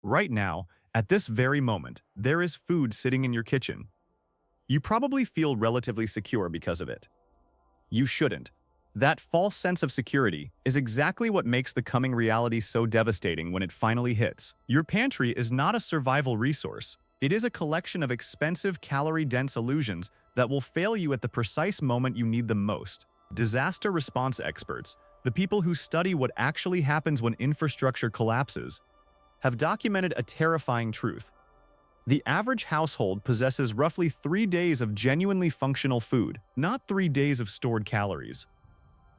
Right now, at this very moment, there is food sitting in your kitchen. You probably feel relatively secure because of it. You shouldn't. That false sense of security is exactly what makes the coming reality so devastating when it finally hits. Your pantry is not a survival resource. It is a collection of expensive, calorie-dense illusions that will fail you at the precise moment you need them most. Disaster response experts, the people who study what actually happens when infrastructure collapses, have documented a terrifying truth. The average household possesses roughly 3 days of genuinely functional food, not 3 days of stored calories.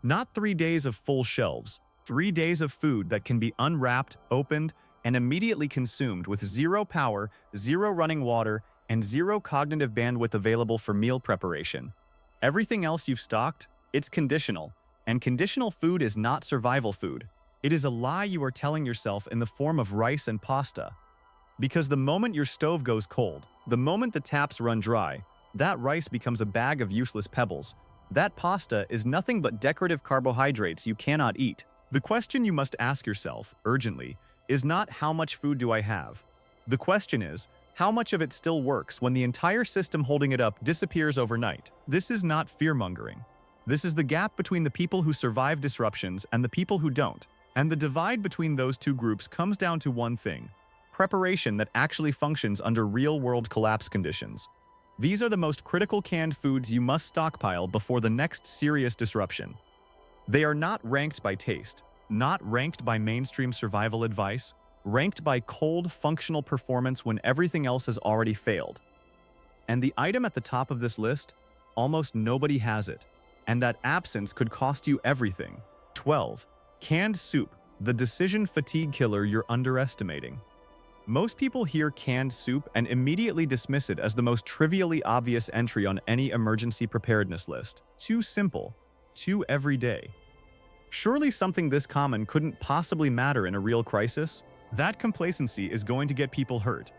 Not 3 days of full shelves, 3 days of food that can be unwrapped, opened, and immediately consumed with zero power, zero running water, and zero cognitive bandwidth available for meal preparation. Everything else you've stocked, it's conditional, and conditional food is not survival food. It is a lie you are telling yourself in the form of rice and pasta. Because the moment your stove goes cold, the moment the taps run dry, that rice becomes a bag of useless pebbles. That pasta is nothing but decorative carbohydrates you cannot eat. The question you must ask yourself, urgently, is not how much food do I have? The question is, how much of it still works when the entire system holding it up disappears overnight? This is not fear-mongering. This is the gap between the people who survive disruptions and the people who don't. And the divide between those two groups comes down to one thing: preparation that actually functions under real-world collapse conditions. These are the most critical canned foods you must stockpile before the next serious disruption. They are not ranked by taste, not ranked by mainstream survival advice, ranked by cold, functional performance when everything else has already failed. And the item at the top of this list, almost nobody has it, and that absence could cost you everything. 12. Canned soup, the decision fatigue killer you're underestimating. Most people hear canned soup and immediately dismiss it as the most trivially obvious entry on any emergency preparedness list. Too simple, too everyday. Surely something this common couldn't possibly matter in a real crisis? That complacency is going to get people hurt.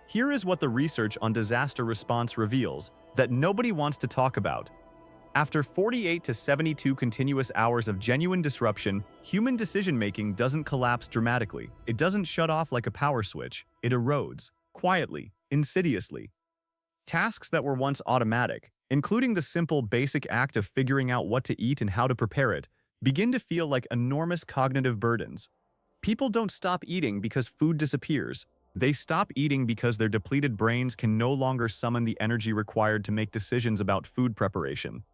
Here is what the research on disaster response reveals that nobody wants to talk about. After 48 to 72 continuous hours of genuine disruption, human decision-making doesn't collapse dramatically. It doesn't shut off like a power switch. It erodes, quietly, insidiously. Tasks that were once automatic, including the simple, basic act of figuring out what to eat and how to prepare it, begin to feel like enormous cognitive burdens. People don't stop eating because food disappears. They stop eating because their depleted brains can no longer summon the energy required to make decisions about food preparation.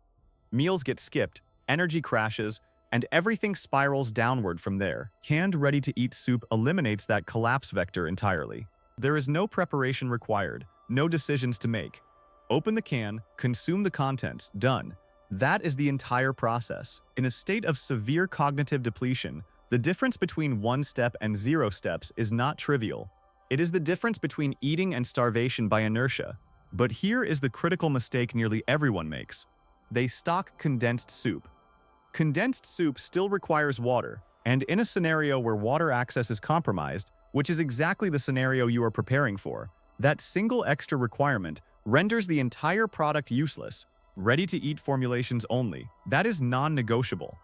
Meals get skipped, energy crashes, and everything spirals downward from there. Canned ready-to-eat soup eliminates that collapse vector entirely. There is no preparation required, no decisions to make. Open the can, consume the contents, done. That is the entire process. In a state of severe cognitive depletion, the difference between 1 step and 0 steps is not trivial. It is the difference between eating and starvation by inertia. But here is the critical mistake nearly everyone makes. They stock condensed soup. Condensed soup still requires water, and in a scenario where water access is compromised, which is exactly the scenario you are preparing for, that single extra requirement renders the entire product useless. Ready-to-eat formulations only. That is non-negotiable.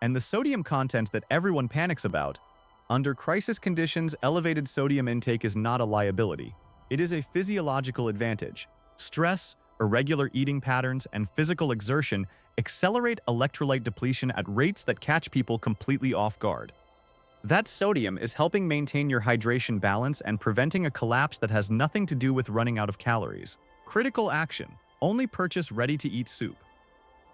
And the sodium content that everyone panics about, under crisis conditions, elevated sodium intake is not a liability. It is a physiological advantage. Stress, irregular eating patterns, and physical exertion accelerate electrolyte depletion at rates that catch people completely off guard. That sodium is helping maintain your hydration balance and preventing a collapse that has nothing to do with running out of calories. Critical action: only purchase ready-to-eat soup.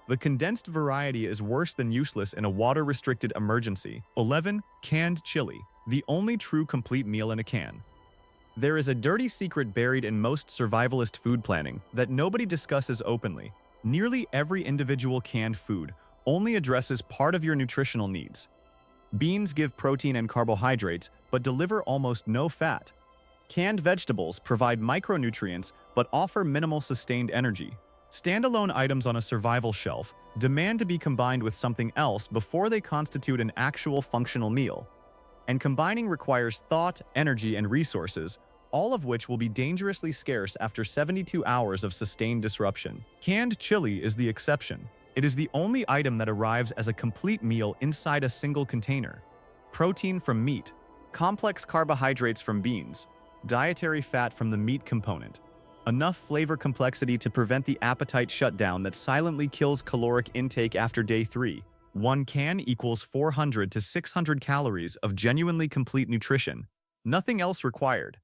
The condensed variety is worse than useless in a water-restricted emergency. 11. Canned chili, the only true complete meal in a can. There is a dirty secret buried in most survivalist food planning that nobody discusses openly. Nearly every individual canned food only addresses part of your nutritional needs. Beans give protein and carbohydrates, but deliver almost no fat. Canned vegetables provide micronutrients, but offer minimal sustained energy. Standalone items on a survival shelf demand to be combined with something else before they constitute an actual functional meal. And combining requires thought, energy, and resources, all of which will be dangerously scarce after 72 hours of sustained disruption. Canned chili is the exception. It is the only item that arrives as a complete meal inside a single container. Protein from meat, complex carbohydrates from beans, dietary fat from the meat component, enough flavor complexity to prevent the appetite shutdown that silently kills caloric intake after day 3. One can equals 400 to 600 calories of genuinely complete nutrition. Nothing else required.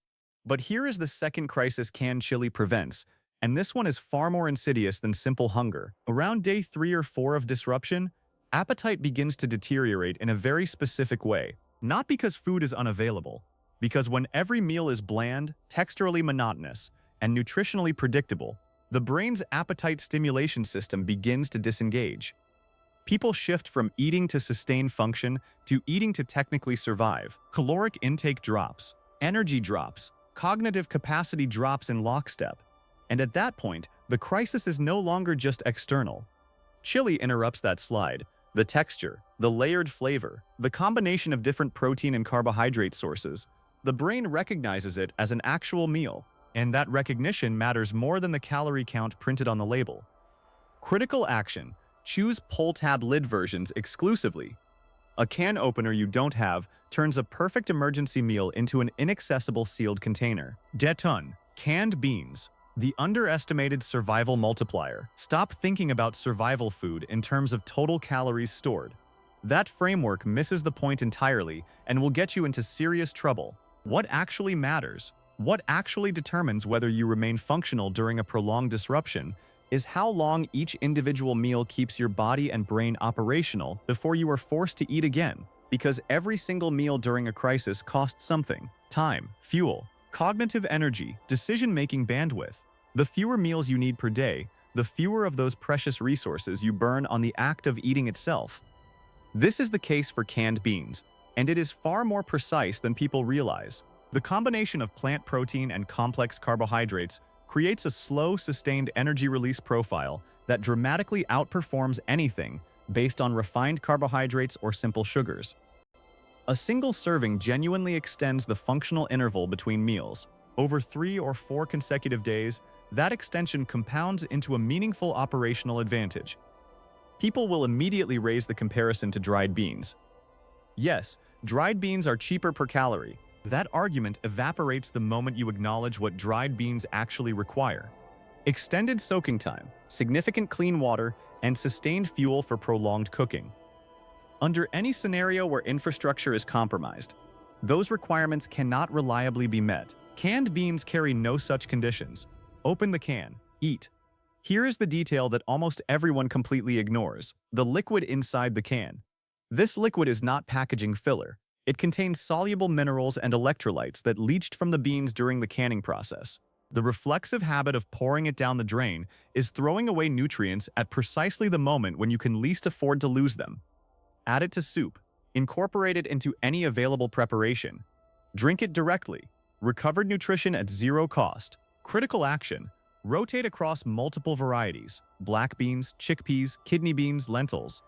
But here is the second crisis canned chili prevents, and this one is far more insidious than simple hunger. Around day 3 or 4 of disruption, appetite begins to deteriorate in a very specific way. Not because food is unavailable, because when every meal is bland, texturally monotonous, and nutritionally predictable, the brain's appetite stimulation system begins to disengage. People shift from eating to sustain function to eating to technically survive. Caloric intake drops, energy drops, cognitive capacity drops in lockstep. And at that point, the crisis is no longer just external. Chili interrupts that slide. The texture, the layered flavor, the combination of different protein and carbohydrate sources, the brain recognizes it as an actual meal, and that recognition matters more than the calorie count printed on the label. Critical action: choose pull tab lid versions exclusively. A can opener you don't have turns a perfect emergency meal into an inaccessible sealed container. Deton, canned beans, the underestimated survival multiplier. Stop thinking about survival food in terms of total calories stored. That framework misses the point entirely and will get you into serious trouble. What actually matters, what actually determines whether you remain functional during a prolonged disruption, is how long each individual meal keeps your body and brain operational before you are forced to eat again. Because every single meal during a crisis costs something: time, fuel, cognitive energy, decision-making bandwidth. The fewer meals you need per day, the fewer of those precious resources you burn on the act of eating itself. This is the case for canned beans, and it is far more precise than people realize. The combination of plant protein and complex carbohydrates creates a slow, sustained energy release profile that dramatically outperforms anything based on refined carbohydrates or simple sugars. A single serving genuinely extends the functional interval between meals. Over 3 or 4 consecutive days, that extension compounds into a meaningful operational advantage. People will immediately raise the comparison to dried beans. Yes, dried beans are cheaper per calorie. That argument evaporates the moment you acknowledge what dried beans actually require: extended soaking time, significant clean water, and sustained fuel for prolonged cooking. Under any scenario where infrastructure is compromised, those requirements cannot reliably be met. Canned beans carry no such conditions. Open the can, eat. Here is the detail that almost everyone completely ignores: the liquid inside the can. This liquid is not packaging filler. It contains soluble minerals and electrolytes that leached from the beans during the canning process. The reflexive habit of pouring it down the drain is throwing away nutrients at precisely the moment when you can least afford to lose them. Add it to soup. Incorporate it into any available preparation. Drink it directly. Recovered nutrition at zero cost. Critical action: rotate across multiple varieties: black beans, chickpeas, kidney beans, lentils.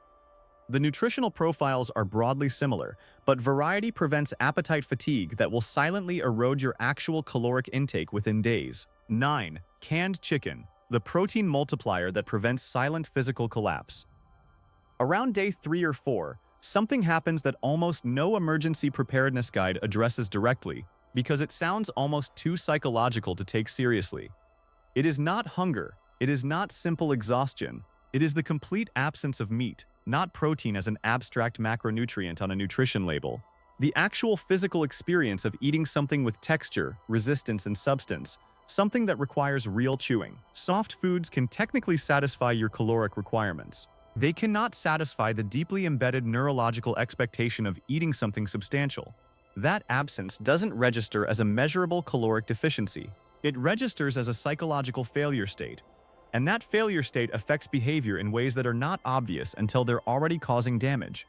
The nutritional profiles are broadly similar, but variety prevents appetite fatigue that will silently erode your actual caloric intake within days. 9. Canned chicken, the protein multiplier that prevents silent physical collapse. Around day 3 or 4, something happens that almost no emergency preparedness guide addresses directly, because it sounds almost too psychological to take seriously. It is not hunger, it is not simple exhaustion, it is the complete absence of meat, not protein as an abstract macronutrient on a nutrition label. The actual physical experience of eating something with texture, resistance, and substance, something that requires real chewing. Soft foods can technically satisfy your caloric requirements. They cannot satisfy the deeply embedded neurological expectation of eating something substantial. That absence doesn't register as a measurable caloric deficiency. It registers as a psychological failure state. And that failure state affects behavior in ways that are not obvious until they're already causing damage.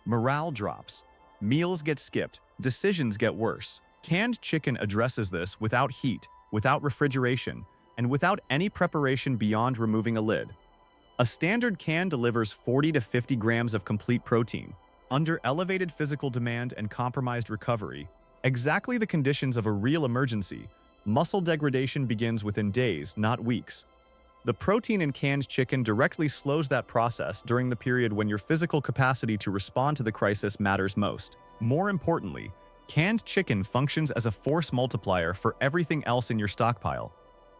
Morale drops. Meals get skipped. Decisions get worse. Canned chicken addresses this without heat, without refrigeration, and without any preparation beyond removing a lid. A standard can delivers 40 to 50 grams of complete protein. Under elevated physical demand and compromised recovery, exactly the conditions of a real emergency, muscle degradation begins within days, not weeks. The protein in canned chicken directly slows that process during the period when your physical capacity to respond to the crisis matters most. More importantly, Canned chicken functions as a force multiplier for everything else in your stockpile.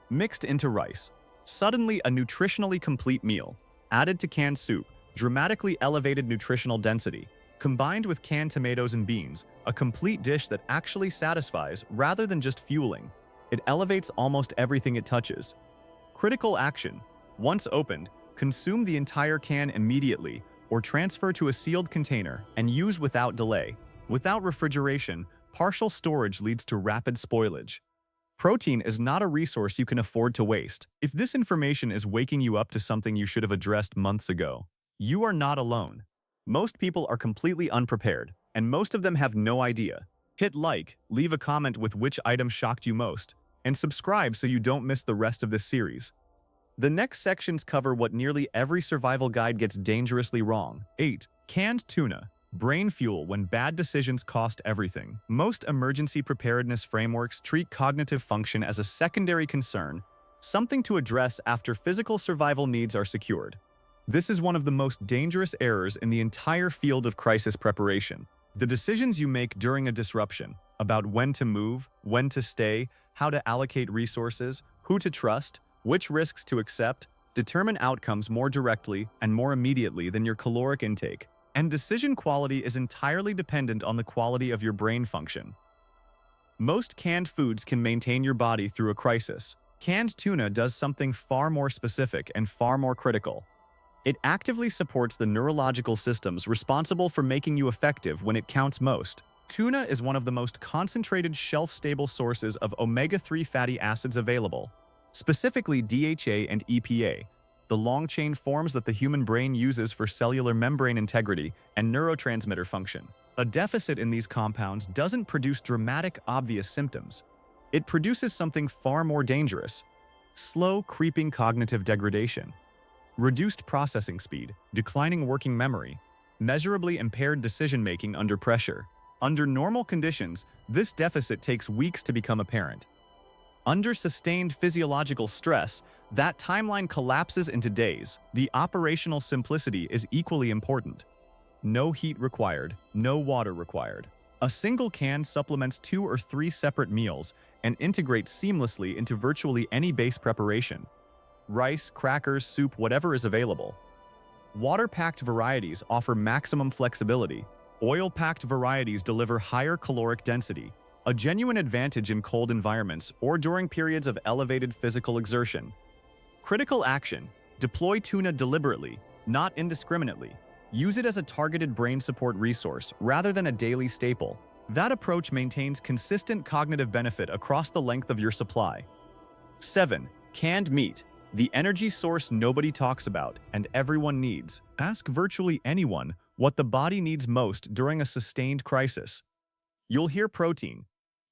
Mixed into rice. Suddenly a nutritionally complete meal. Added to canned soup, dramatically elevated nutritional density. Combined with canned tomatoes and beans, a complete dish that actually satisfies rather than just fueling. It elevates almost everything it touches. Critical action. Once opened, consume the entire can immediately or transfer to a sealed container and use without delay. Without refrigeration, partial storage leads to rapid spoilage. Protein is not a resource you can afford to waste. If this information is waking you up to something you should have addressed months ago, you are not alone. Most people are completely unprepared, and most of them have no idea. Hit like, leave a comment with which item shocked you most, and subscribe so you don't miss the rest of this series. The next sections cover what nearly every survival guide gets dangerously wrong. 8. Canned tuna. Brain fuel when bad decisions cost everything. Most emergency preparedness frameworks treat cognitive function as a secondary concern, something to address after physical survival needs are secured. This is one of the most dangerous errors in the entire field of crisis preparation. The decisions you make during a disruption, about when to move, when to stay, how to allocate resources, who to trust, which risks to accept, determine outcomes more directly and more immediately than your caloric intake. And decision quality is entirely dependent on the quality of your brain function. Most canned foods can maintain your body through a crisis. Canned tuna does something far more specific and far more critical. It actively supports the neurological systems responsible for making you effective when it counts most. Tuna is one of the most concentrated shelf-stable sources of omega-3 fatty acids available, specifically DHA and EPA, the long-chain forms that the human brain uses for cellular membrane integrity and neurotransmitter function. A deficit in these compounds doesn't produce dramatic, obvious symptoms. It produces something far more dangerous: slow, creeping cognitive degradation, reduced processing speed, declining working memory, measurably impaired decision-making under pressure. Under normal conditions, this deficit takes weeks to become apparent. Under sustained physiological stress, that timeline collapses into days. The operational simplicity is equally important. No heat required, no water required. A single can supplements 2 or 3 separate meals and integrates seamlessly into virtually any base preparation: rice, crackers, soup, whatever is available. Water-packed varieties offer maximum flexibility. Oil-packed varieties deliver higher caloric density, a genuine advantage in cold environments or during periods of elevated physical exertion. Critical action. Deploy tuna deliberately, not indiscriminately. Use it as a targeted brain support resource rather than a daily staple. That approach maintains consistent cognitive benefit across the length of your supply. 7. Canned meat. The energy source nobody talks about and everyone needs. Ask virtually anyone what the body needs most during a sustained crisis. You'll hear protein.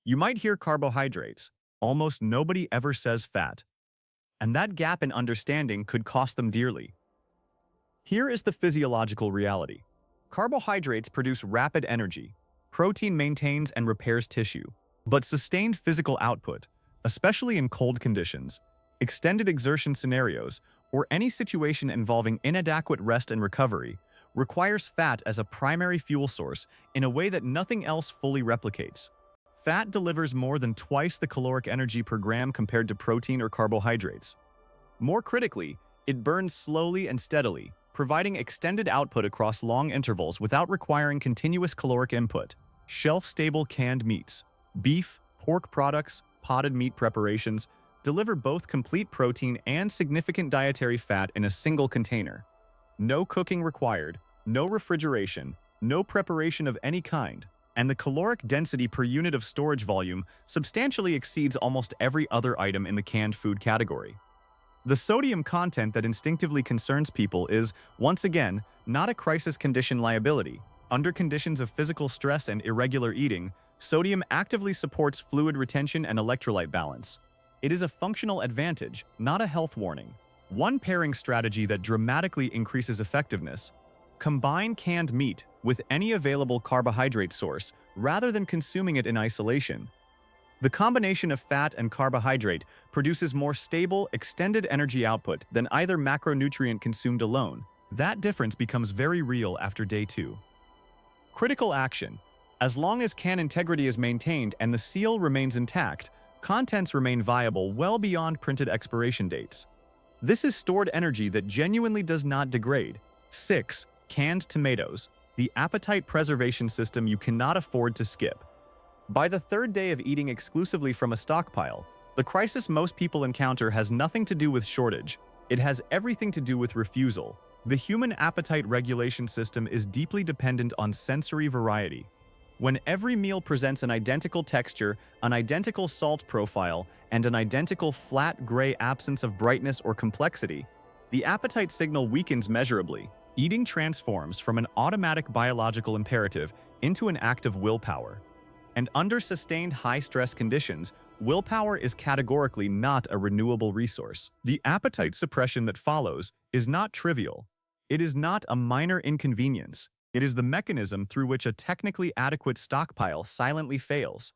You might hear carbohydrates. Almost nobody ever says fat. And that gap in understanding could cost them dearly. Here is the physiological reality. Carbohydrates produce rapid energy. Protein maintains and repairs tissue. But sustained physical output, especially in cold conditions, extended exertion scenarios, or any situation involving inadequate rest and recovery, requires fat as a primary fuel source in a way that nothing else fully replicates. Fat delivers more than twice the caloric energy per gram compared to protein or carbohydrates. More critically, it burns slowly and steadily, providing extended output across long intervals without requiring continuous caloric input. Shelf-stable canned meats, beef, pork products, potted meat preparations, deliver both complete protein and significant dietary fat in a single container. No cooking required, no refrigeration, no preparation of any kind, and the caloric density per unit of storage volume substantially exceeds almost every other item in the canned food category. The sodium content that instinctively concerns people is, once again, not a crisis condition liability. Under conditions of physical stress and irregular eating, sodium actively supports fluid retention and electrolyte balance. It is a functional advantage, not a health warning. One pairing strategy that dramatically increases effectiveness: combine canned meat with any available carbohydrate source rather than consuming it in isolation. The combination of fat and carbohydrate produces more stable, extended energy output than either macronutrient consumed alone. That difference becomes very real after day 2. Critical action. As long as can integrity is maintained and the seal remains intact, contents remain viable well beyond printed expiration dates. This is stored energy that genuinely does not degrade. 6. Canned tomatoes, the appetite preservation system you cannot afford to skip. By the third day of eating exclusively from a stockpile, the crisis most people encounter has nothing to do with shortage. It has everything to do with refusal. The human appetite regulation system is deeply dependent on sensory variety. When every meal presents an identical texture, an identical salt profile, and an identical flat gray absence of brightness or complexity, the appetite signal weakens measurably. Eating transforms from an automatic biological imperative into an act of willpower. And under sustained high-stress conditions, willpower is categorically not a renewable resource. The appetite suppression that follows is not trivial. It is not a minor inconvenience. It is the mechanism through which a technically adequate stockpile silently fails.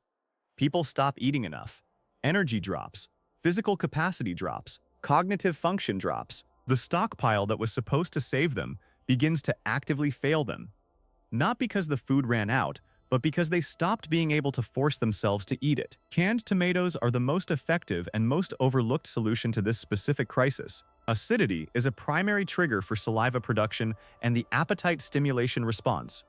People stop eating enough. Energy drops. Physical capacity drops. Cognitive function drops. The stockpile that was supposed to save them begins to actively fail them. Not because the food ran out, but because they stopped being able to force themselves to eat it. Canned tomatoes are the most effective and most overlooked solution to this specific crisis. Acidity is a primary trigger for saliva production and the appetite stimulation response.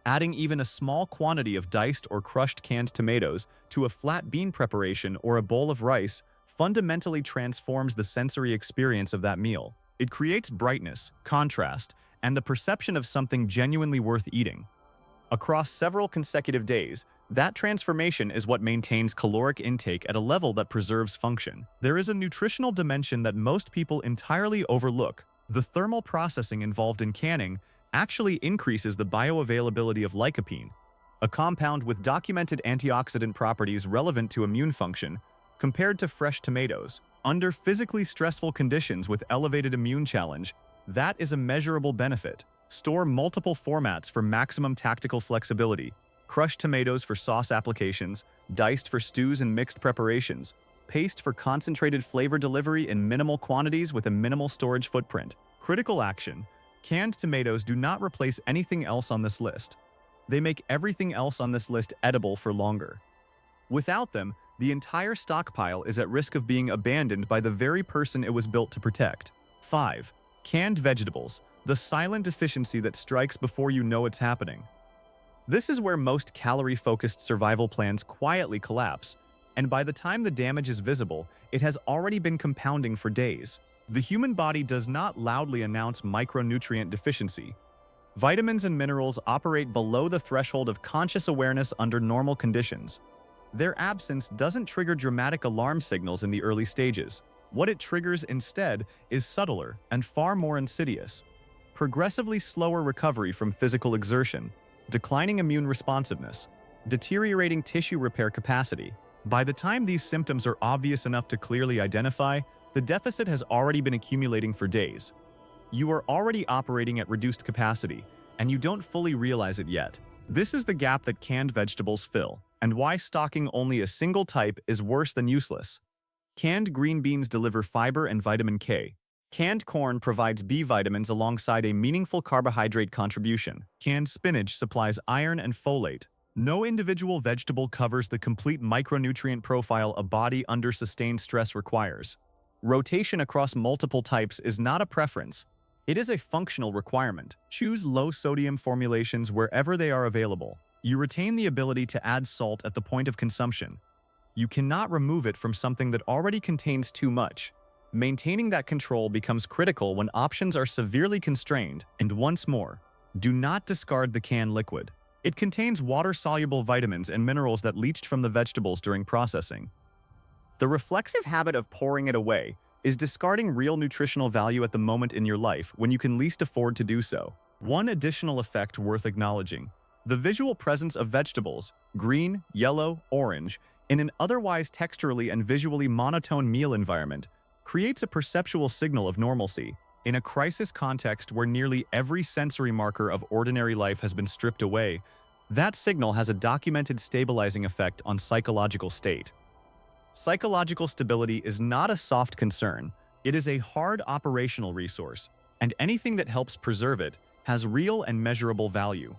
Adding even a small quantity of diced or crushed canned tomatoes to a flat bean preparation or a bowl of rice fundamentally transforms the sensory experience of that meal. It creates brightness, contrast, and the perception of something genuinely worth eating. Across several consecutive days, that transformation is what maintains caloric intake at a level that preserves function. There is a nutritional dimension that most people entirely overlook. The thermal processing involved in canning actually increases the bioavailability of lycopene, a compound with documented antioxidant properties relevant to immune function, compared to fresh tomatoes. Under physically stressful conditions with elevated immune challenge, that is a measurable benefit. Store multiple formats for maximum tactical flexibility. Crushed tomatoes for sauce applications, diced for stews and mixed preparations, paste for concentrated flavor delivery in minimal quantities with a minimal storage footprint. Critical action: canned tomatoes do not replace anything else on this list. They make everything else on this list edible for longer. Without them, the entire stockpile is at risk of being abandoned by the very person it was built to protect. 5. Canned vegetables, the silent deficiency that strikes before you know it's happening. This is where most calorie-focused survival plans quietly collapse, and by the time the damage is visible, it has already been compounding for days. The human body does not loudly announce micronutrient deficiency. Vitamins and minerals operate below the threshold of conscious awareness under normal conditions. Their absence doesn't trigger dramatic alarm signals in the early stages. What it triggers instead is subtler and far more insidious. Progressively slower recovery from physical exertion, declining immune responsiveness, deteriorating tissue repair capacity. By the time these symptoms are obvious enough to clearly identify, the deficit has already been accumulating for days. You are already operating at reduced capacity, and you don't fully realize it yet. This is the gap that canned vegetables fill, and why stocking only a single type is worse than useless. Canned green beans deliver fiber and vitamin K. Canned corn provides B vitamins alongside a meaningful carbohydrate contribution. Canned spinach supplies iron and folate. No individual vegetable covers the complete micronutrient profile a body under sustained stress requires. Rotation across multiple types is not a preference. It is a functional requirement. Choose low-sodium formulations wherever they are available. You retain the ability to add salt at the point of consumption. You cannot remove it from something that already contains too much. Maintaining that control becomes critical when options are severely constrained. And once more, do not discard the canned liquid. It contains water-soluble vitamins and minerals that leached from the vegetables during processing. The reflexive habit of pouring it away is discarding real nutritional value at the moment in your life when you can least afford to do so. One additional effect worth acknowledging: the visual presence of vegetables, green, yellow, orange, in an otherwise texturally and visually monotone meal environment, creates a perceptual signal of normalcy. In a crisis context where nearly every sensory marker of ordinary life has been stripped away, that signal has a documented stabilizing effect on psychological state. Psychological stability is not a soft concern, it is a hard operational resource, and anything that helps preserve it has real and measurable value.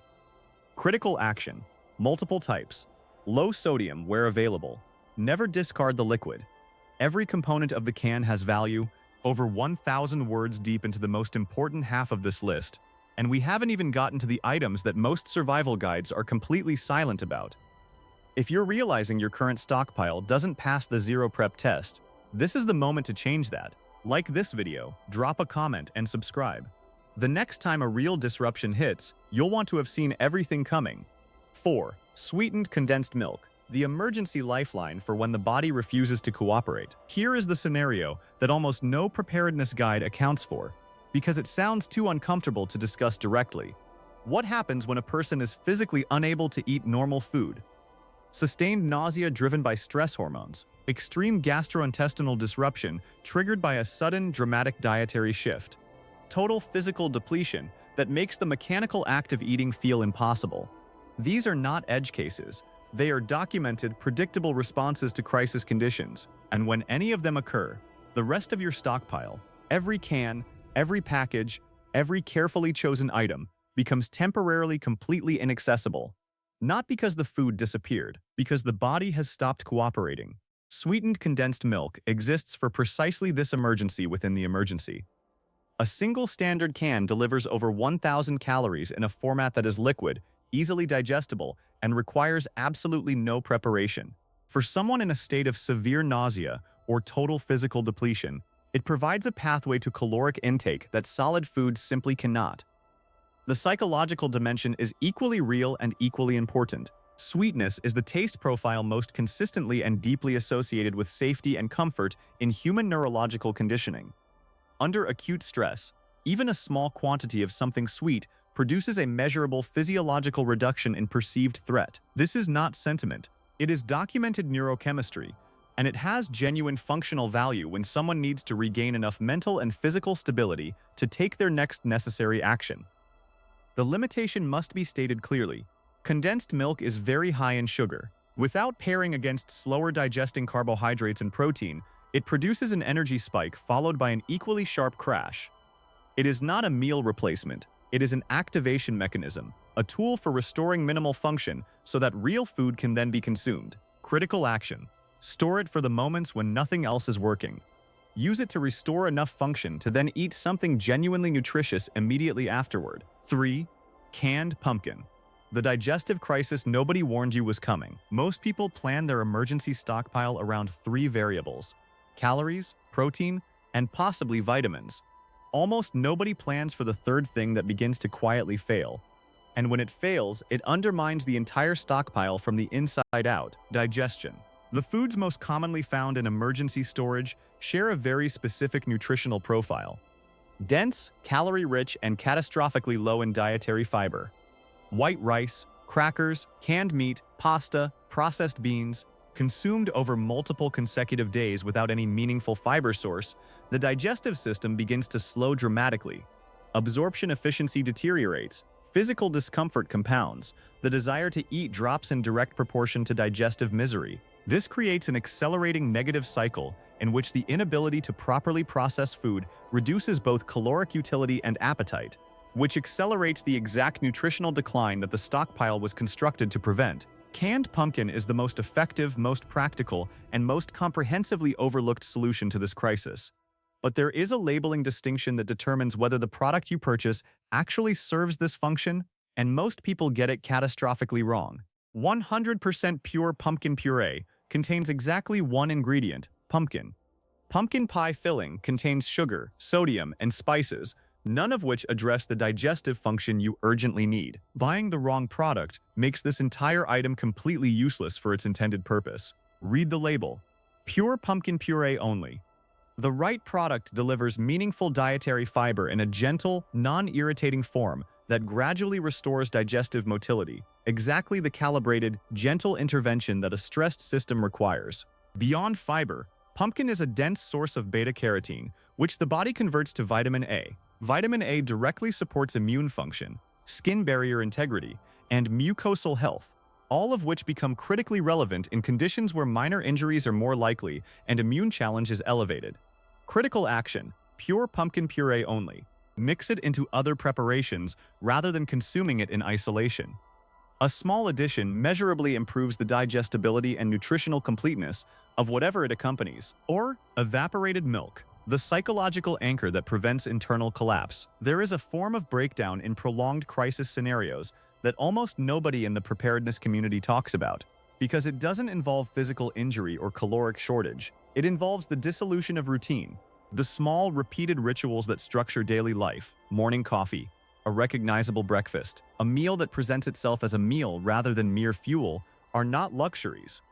Critical action: Multiple types. Low sodium where available. Never discard the liquid. Every component of the can has value, over 1,000 words deep into the most important half of this list, and we haven't even gotten to the items that most survival guides are completely silent about. If you're realizing your current stockpile doesn't pass the zero prep test, this is the moment to change that. Like this video, drop a comment, and subscribe. The next time a real disruption hits, you'll want to have seen everything coming. 4. Sweetened condensed milk, the emergency lifeline for when the body refuses to cooperate. Here is the scenario that almost no preparedness guide accounts for, because it sounds too uncomfortable to discuss directly. What happens when a person is physically unable to eat normal food? Sustained nausea driven by stress hormones. Extreme gastrointestinal disruption triggered by a sudden, dramatic dietary shift. Total physical depletion that makes the mechanical act of eating feel impossible. These are not edge cases. They are documented, predictable responses to crisis conditions. And when any of them occur, the rest of your stockpile, every can, every package, every carefully chosen item, becomes temporarily completely inaccessible. Not because the food disappeared, because the body has stopped cooperating. Sweetened condensed milk exists for precisely this emergency within the emergency. A single standard can delivers over 1,000 calories in a format that is liquid, easily digestible, and requires absolutely no preparation. For someone in a state of severe nausea or total physical depletion, it provides a pathway to caloric intake that solid foods simply cannot. The psychological dimension is equally real and equally important. Sweetness is the taste profile most consistently and deeply associated with safety and comfort in human neurological conditioning. Under acute stress, even a small quantity of something sweet produces a measurable physiological reduction in perceived threat. This is not sentiment. It is documented neurochemistry, and it has genuine functional value when someone needs to regain enough mental and physical stability to take their next necessary action. The limitation must be stated clearly. Condensed milk is very high in sugar. Without pairing against slower digesting carbohydrates and protein, it produces an energy spike followed by an equally sharp crash. It is not a meal replacement. It is an activation mechanism, a tool for restoring minimal function so that real food can then be consumed. Critical action. Store it for the moments when nothing else is working. Use it to restore enough function to then eat something genuinely nutritious immediately afterward. 3. Canned pumpkin. The digestive crisis nobody warned you was coming. Most people plan their emergency stockpile around 3 variables: calories, protein, and possibly vitamins. Almost nobody plans for the third thing that begins to quietly fail. And when it fails, it undermines the entire stockpile from the inside out: digestion. The foods most commonly found in emergency storage share a very specific nutritional profile. Dense, calorie-rich, and catastrophically low in dietary fiber. White rice, crackers, canned meat, pasta, processed beans, consumed over multiple consecutive days without any meaningful fiber source, the digestive system begins to slow dramatically. Absorption efficiency deteriorates, physical discomfort compounds, the desire to eat drops in direct proportion to digestive misery. This creates an accelerating negative cycle in which the inability to properly process food reduces both caloric utility and appetite, which accelerates the exact nutritional decline that the stockpile was constructed to prevent. Canned pumpkin is the most effective, most practical, and most comprehensively overlooked solution to this crisis. But there is a labeling distinction that determines whether the product you purchase actually serves this function, and most people get it catastrophically wrong. 100% pure pumpkin puree contains exactly one ingredient: pumpkin. Pumpkin pie filling contains sugar, sodium, and spices, none of which address the digestive function you urgently need. Buying the wrong product makes this entire item completely useless for its intended purpose. Read the label. Pure pumpkin puree only. The right product delivers meaningful dietary fiber in a gentle, non-irritating form that gradually restores digestive motility, exactly the calibrated, gentle intervention that a stressed system requires. Beyond fiber, pumpkin is a dense source of beta-carotene, which the body converts to vitamin A. Vitamin A directly supports immune function, skin barrier integrity, and mucosal health, all of which become critically relevant in conditions where minor injuries are more likely and immune challenge is elevated. Critical action: pure pumpkin puree only. Mix it into other preparations rather than consuming it in isolation. A small addition measurably improves the digestibility and nutritional completeness of whatever it accompanies. Or evaporated milk, the psychological anchor that prevents internal collapse. There is a form of breakdown in prolonged crisis scenarios that almost nobody in the preparedness community talks about, because it doesn't involve physical injury or caloric shortage. It involves the dissolution of routine, the small, repeated rituals that structure daily life: morning coffee, a recognizable breakfast, a meal that presents itself as a meal rather than mere fuel, are not luxuries.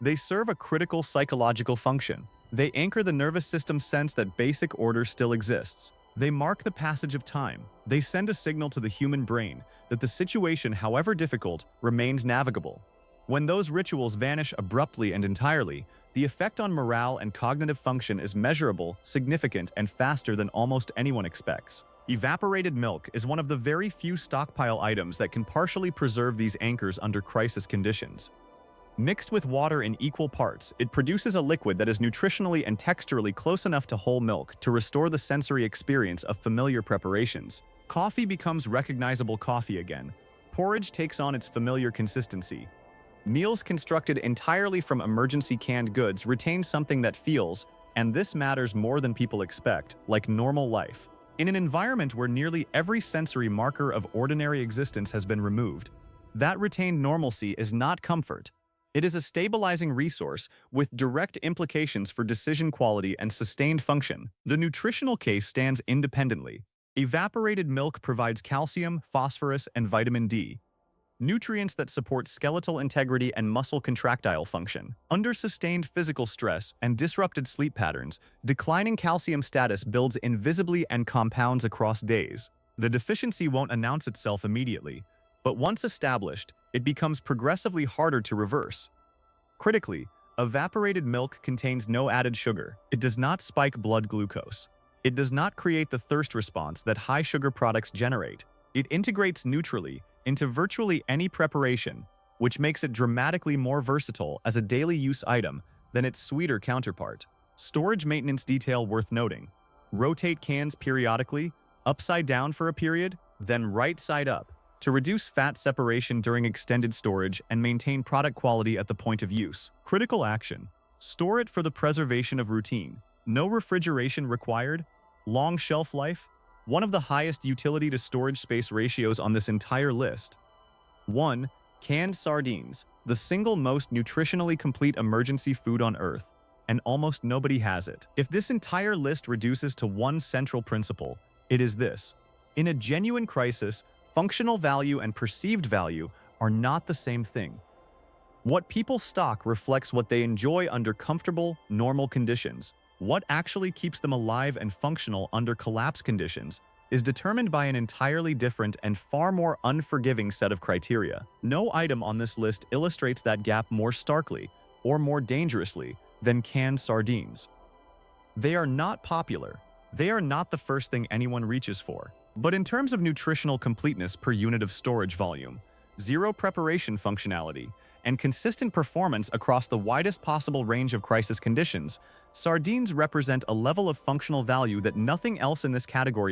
They serve a critical psychological function. They anchor the nervous system's sense that basic order still exists. They mark the passage of time. They send a signal to the human brain that the situation, however difficult, remains navigable. When those rituals vanish abruptly and entirely, the effect on morale and cognitive function is measurable, significant, and faster than almost anyone expects. Evaporated milk is one of the very few stockpile items that can partially preserve these anchors under crisis conditions. Mixed with water in equal parts, it produces a liquid that is nutritionally and texturally close enough to whole milk to restore the sensory experience of familiar preparations. Coffee becomes recognizable coffee again. Porridge takes on its familiar consistency. Meals constructed entirely from emergency canned goods retain something that feels, and this matters more than people expect, like normal life. In an environment where nearly every sensory marker of ordinary existence has been removed, that retained normalcy is not comfort. It is a stabilizing resource with direct implications for decision quality and sustained function. The nutritional case stands independently. Evaporated milk provides calcium, phosphorus, and vitamin D, nutrients that support skeletal integrity and muscle contractile function. Under sustained physical stress and disrupted sleep patterns, declining calcium status builds invisibly and compounds across days. The deficiency won't announce itself immediately, but once established, it becomes progressively harder to reverse. Critically, evaporated milk contains no added sugar. It does not spike blood glucose. It does not create the thirst response that high-sugar products generate. It integrates neutrally into virtually any preparation, which makes it dramatically more versatile as a daily use item than its sweeter counterpart. Storage maintenance detail worth noting: rotate cans periodically, upside down for a period, then right side up, to reduce fat separation during extended storage and maintain product quality at the point of use. Critical action: store it for the preservation of routine. No refrigeration required. Long shelf life. One of the highest utility to storage space ratios on this entire list. 1. Canned sardines, the single most nutritionally complete emergency food on Earth, and almost nobody has it. If this entire list reduces to one central principle, it is this: in a genuine crisis, functional value and perceived value are not the same thing. What people stock reflects what they enjoy under comfortable, normal conditions. What actually keeps them alive and functional under collapse conditions is determined by an entirely different and far more unforgiving set of criteria. No item on this list illustrates that gap more starkly or more dangerously than canned sardines. They are not popular. They are not the first thing anyone reaches for. But in terms of nutritional completeness per unit of storage volume, zero preparation functionality, and consistent performance across the widest possible range of crisis conditions, sardines represent a level of functional value that nothing else in this category